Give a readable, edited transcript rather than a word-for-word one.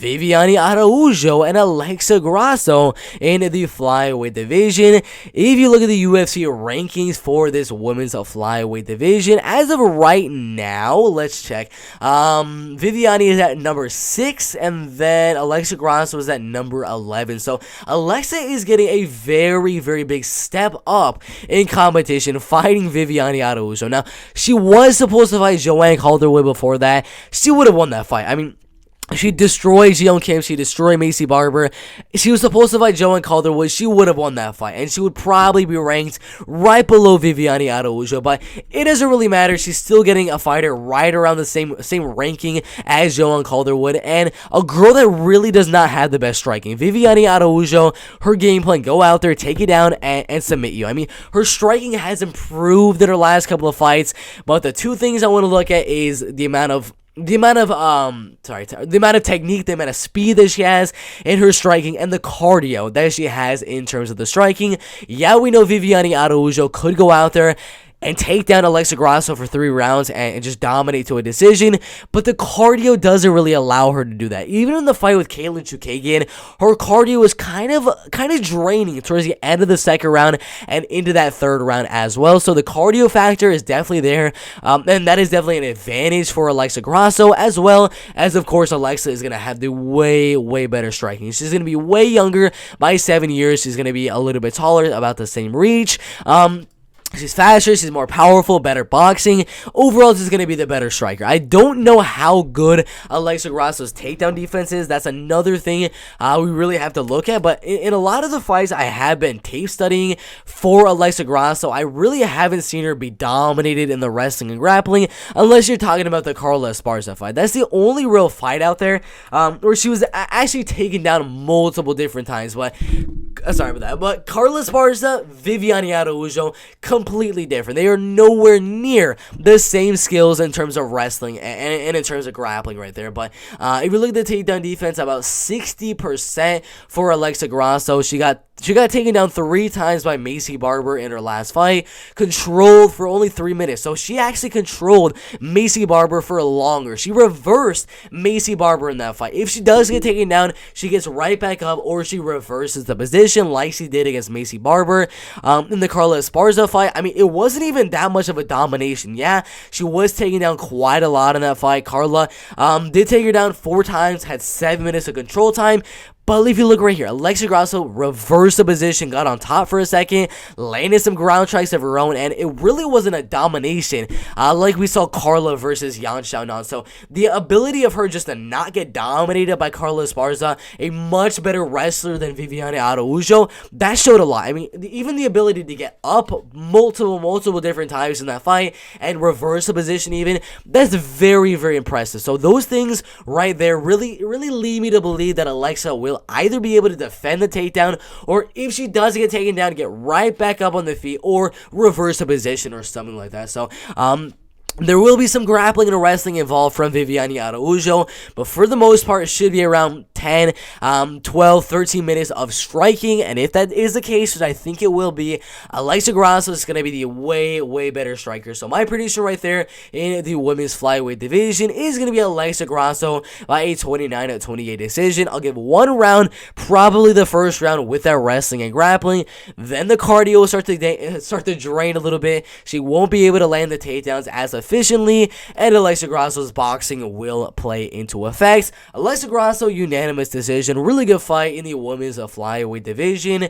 Viviane Araujo and Aleksei Grasso in the flyweight division. If you look at the UFC rankings for this women's flyweight division, as of right now, let's check. Viviane is at number 6, and then Aleksei Grasso is at number 11. So Aleksei is getting a very, very big step up in competition, fighting Viviane Araujo. Now, she was supposed to fight Joanne Calderwood before that. She would have won that fight. I mean, she destroyed Yeon Kim. She destroyed Maycee Barber. She was supposed to fight Joanne Calderwood. She would have won that fight, and she would probably be ranked right below Viviane Araujo. But it doesn't really matter. She's still getting a fighter right around the same ranking as Joanne Calderwood, and a girl that really does not have the best striking. Viviane Araujo, her game plan: go out there, take it down, and submit you. I mean, her striking has improved in her last couple of fights, but the two things I want to look at is the amount of technique, the amount of speed that she has in her striking, and the cardio that she has in terms of the striking. Yeah, we know Viviane Araujo could go out there and take down Aleksei Grasso for 3 rounds and just dominate to a decision, but the cardio doesn't really allow her to do that. Even in the fight with Katlyn Chookagian, her cardio was kind of draining towards the end of the second round and into that third round as well. So the cardio factor is definitely there, and that is definitely an advantage for Aleksei Grasso, as well as, of course, Aleksei is going to have the way better striking. She's going to be way younger by 7 years. She's going to be a little bit taller, about the same reach. She's faster, she's more powerful, better boxing. Overall, she's going to be the better striker. I don't know how good Aleksei Grasso's takedown defense is. That's another thing we really have to look at. But in a lot of the fights I have been tape studying for Aleksei Grasso, I really haven't seen her be dominated in the wrestling and grappling, unless you're talking about the Carla Esparza fight. That's the only real fight out there where she was actually taken down multiple different times. But sorry about that. But Carla Esparza, Viviane Araujo, completely different. They are nowhere near the same skills in terms of wrestling and in terms of grappling right there. But if you look at the takedown defense, about 60% for Aleksei Grasso. She got taken down 3 times by Maycee Barber in her last fight, controlled for only 3 minutes. So she actually controlled Maycee Barber for longer. She reversed Maycee Barber in that fight. If she does get taken down, she gets right back up, or she reverses the position like she did against Maycee Barber in the Carla Esparza fight. I mean, it wasn't even that much of a domination. Yeah, she was taken down quite a lot in that fight. Carla did take her down 4 times, had 7 minutes of control time. But if you look right here, Aleksei Grasso reversed the position, got on top for a second, landed some ground strikes of her own, and it really wasn't a domination like we saw Carla versus Yan Xiaonan. So the ability of her just to not get dominated by Carla Esparza, a much better wrestler than Viviane Araujo, that showed a lot. I mean, even the ability to get up multiple different times in that fight and reverse the position even, that's very, very impressive. So those things right there really lead me to believe that Aleksei will either be able to defend the takedown, or if she does get taken down, get right back up on the feet or reverse the position or something like that. So there will be some grappling and wrestling involved from Viviane Araujo, but for the most part, it should be around 10, 12, 13 minutes of striking, and if that is the case, which I think it will be, Aleksei Grasso is going to be the way better striker. So my prediction right there in the women's flyweight division is going to be Aleksei Grasso by a 29-28 decision. I'll give 1 round, probably the first round, with that wrestling and grappling. Then the cardio will start to drain a little bit. She won't be able to land the takedowns as efficiently, and Aleksei Grasso's boxing will play into effect. Aleksei Grasso, unanimous decision. Really good fight in the women's flyweight division.